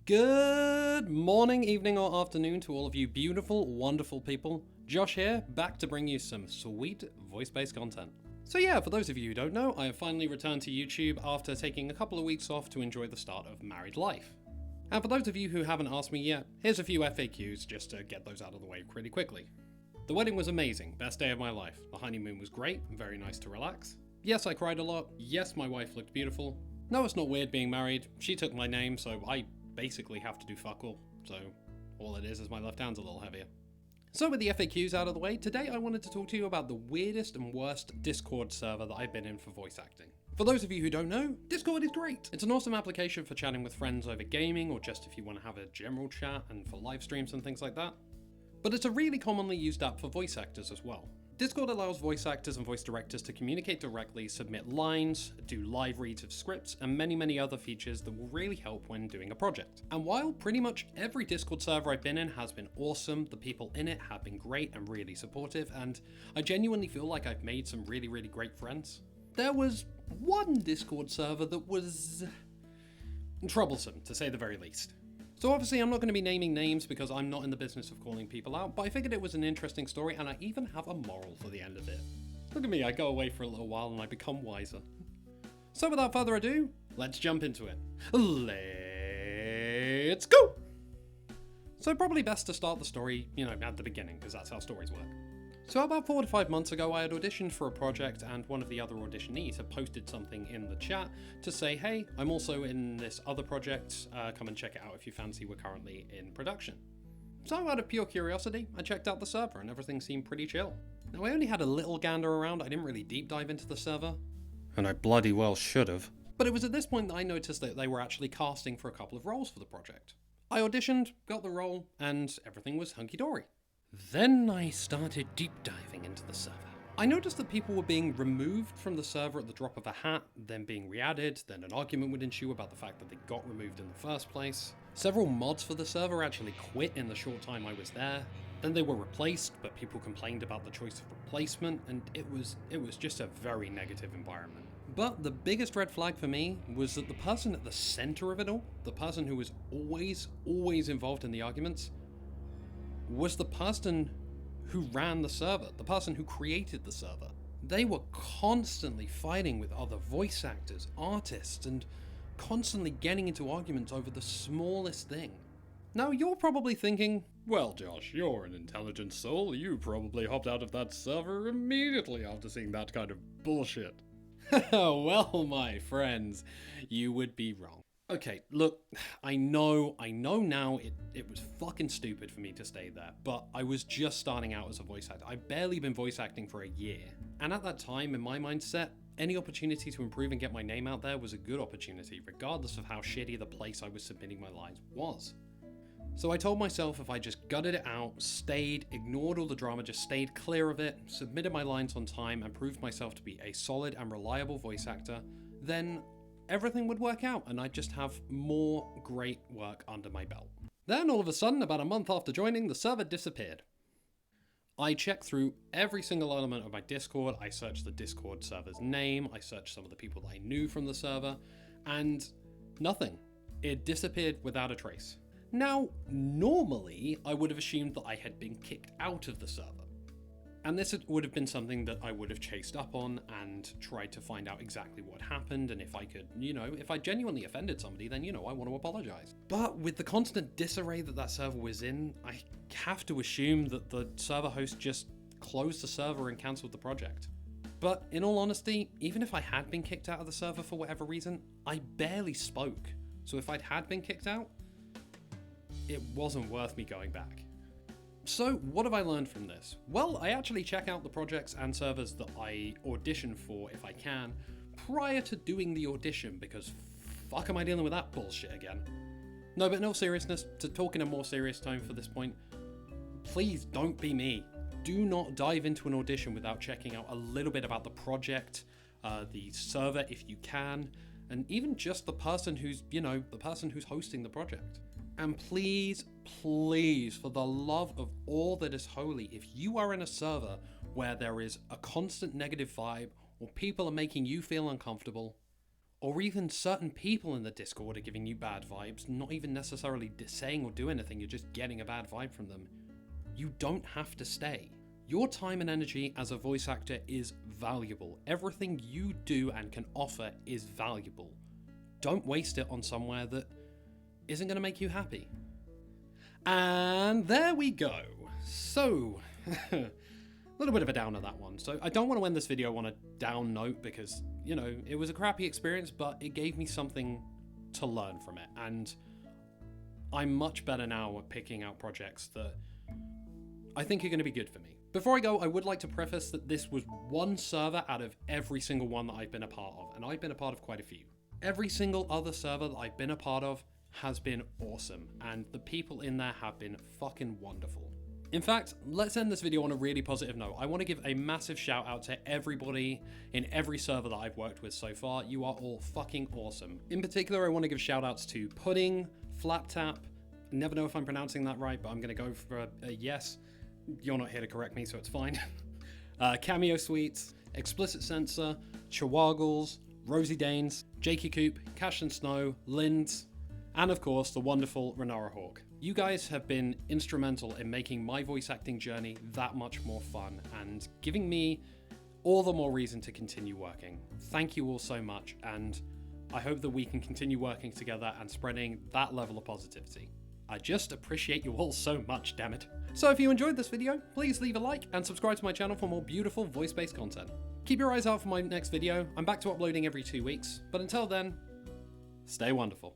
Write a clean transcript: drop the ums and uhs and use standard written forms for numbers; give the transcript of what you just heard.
Good morning, evening, or afternoon to all of you beautiful, wonderful people. Josh here, back to bring you some sweet voice-based content. So yeah, for those of you who don't know, I have finally returned to YouTube after taking a couple of weeks off to enjoy the start of married life. And for those of you who haven't asked me yet, here's a few FAQs just to get those out of the way pretty quickly. The wedding was amazing, best day of my life. The honeymoon was great, very nice to relax. Yes, I cried a lot. Yes, my wife looked beautiful. No, it's not weird being married. She took my name, so I basically have to do fuck all. So all it is my left hand's a little heavier. So with the FAQs out of the way, today I wanted to talk to you about the weirdest and worst Discord server that I've been in for voice acting. For those of you who don't know, Discord is great. It's an awesome application for chatting with friends over gaming, or just if you want to have a general chat and for live streams and things like that. But it's a really commonly used app for voice actors as well. Discord allows voice actors and voice directors to communicate directly, submit lines, do live reads of scripts, and many other features that will really help when doing a project. And while pretty much every Discord server I've been in has been awesome, the people in it have been great and really supportive, and I genuinely feel like I've made some really great friends, there was one Discord server that was troublesome, to say the very least. So obviously I'm not going to be naming names because I'm not in the business of calling people out, but I figured it was an interesting story and I even have a moral for the end of it. Look at me, I go away for a little while and I become wiser. So without further ado, let's jump into it. Let's go! So probably best to start the story, at the beginning, because that's how stories work. So about 4 to 5 months ago, I had auditioned for a project and one of the other auditionees had posted something in the chat to say, hey, I'm also in this other project, come and check it out if you fancy, we're currently in production. So out of pure curiosity, I checked out the server and everything seemed pretty chill. Now I only had a little gander around, I didn't really deep dive into the server. And I bloody well should have. But it was at this point that I noticed that they were actually casting for a couple of roles for the project. I auditioned, got the role, and everything was hunky-dory. Then I started deep diving into the server. I noticed that people were being removed from the server at the drop of a hat, then being re-added, then an argument would ensue about the fact that they got removed in the first place. Several mods for the server actually quit in the short time I was there. Then they were replaced, but people complained about the choice of replacement, and it was just a very negative environment. But the biggest red flag for me was that the person at the center of it all, the person who was always involved in the arguments, was the person who ran the server, the person who created the server. They were constantly fighting with other voice actors, artists, and constantly getting into arguments over the smallest thing. Now you're probably thinking, well Josh, you're an intelligent soul, you probably hopped out of that server immediately after seeing that kind of bullshit. Well my friends, you would be wrong. Okay, look, I know now it was fucking stupid for me to stay there, but I was just starting out as a voice actor. I'd barely been voice acting for a year. And at that time, in my mindset, any opportunity to improve and get my name out there was a good opportunity, regardless of how shitty the place I was submitting my lines was. So I told myself if I just gutted it out, stayed, ignored all the drama, just stayed clear of it, submitted my lines on time, and proved myself to be a solid and reliable voice actor, then everything would work out and I'd just have more great work under my belt. Then all of a sudden, about a month after joining, the server disappeared. I checked through every single element of my Discord, I searched the Discord server's name, I searched some of the people that I knew from the server, and nothing. It disappeared without a trace. Now, normally, I would have assumed that I had been kicked out of the server. And this would have been something that I would have chased up on and tried to find out exactly what happened, and if I could, if I genuinely offended somebody, then, I want to apologize. But with the constant disarray that server was in, I have to assume that the server host just closed the server and cancelled the project. But in all honesty, even if I had been kicked out of the server for whatever reason, I barely spoke. So if I'd had been kicked out, it wasn't worth me going back. So what have I learned from this? Well, I actually check out the projects and servers that I audition for if I can, prior to doing the audition, because fuck am I dealing with that bullshit again. No, but in all seriousness, to talk in a more serious tone for this point, please don't be me. Do not dive into an audition without checking out a little bit about the project, the server if you can, and even just the person who's, the person who's hosting the project. And please, for the love of all that is holy, if you are in a server where there is a constant negative vibe or people are making you feel uncomfortable, or even certain people in the Discord are giving you bad vibes, not even necessarily saying or doing anything, you're just getting a bad vibe from them, you don't have to stay. Your time and energy as a voice actor is valuable. Everything you do and can offer is valuable. Don't waste it on somewhere that isn't going to make you happy. And there we go. So, a little bit of a downer, that one. So I don't want to end this video on a down note because, you know, it was a crappy experience, but it gave me something to learn from it. And I'm much better now at picking out projects that I think are going to be good for me. Before I go, I would like to preface that this was one server out of every single one that I've been a part of, and I've been a part of quite a few. Every single other server that I've been a part of has been awesome, and the people in there have been fucking wonderful. In fact, let's end this video on a really positive note. I want to give a massive shout out to everybody in every server that I've worked with so far. You are all fucking awesome. In particular, I want to give shout outs to Pudding, FlappeTap, never know if I'm pronouncing that right, but I'm going to go for a yes. You're not here to correct me, so it's fine. CameoSweets, ExplicitCensor, Chuwagles, RoseyDanes, JakeyKoop, CashlinSnow, Lindz, and of course the wonderful Renara Hawke. You guys have been instrumental in making my voice acting journey that much more fun and giving me all the more reason to continue working. Thank you all so much, and I hope that we can continue working together and spreading that level of positivity. I just appreciate you all so much, damn it. So if you enjoyed this video, please leave a like and subscribe to my channel for more beautiful voice-based content. Keep your eyes out for my next video. I'm back to uploading every 2 weeks, but until then, stay wonderful.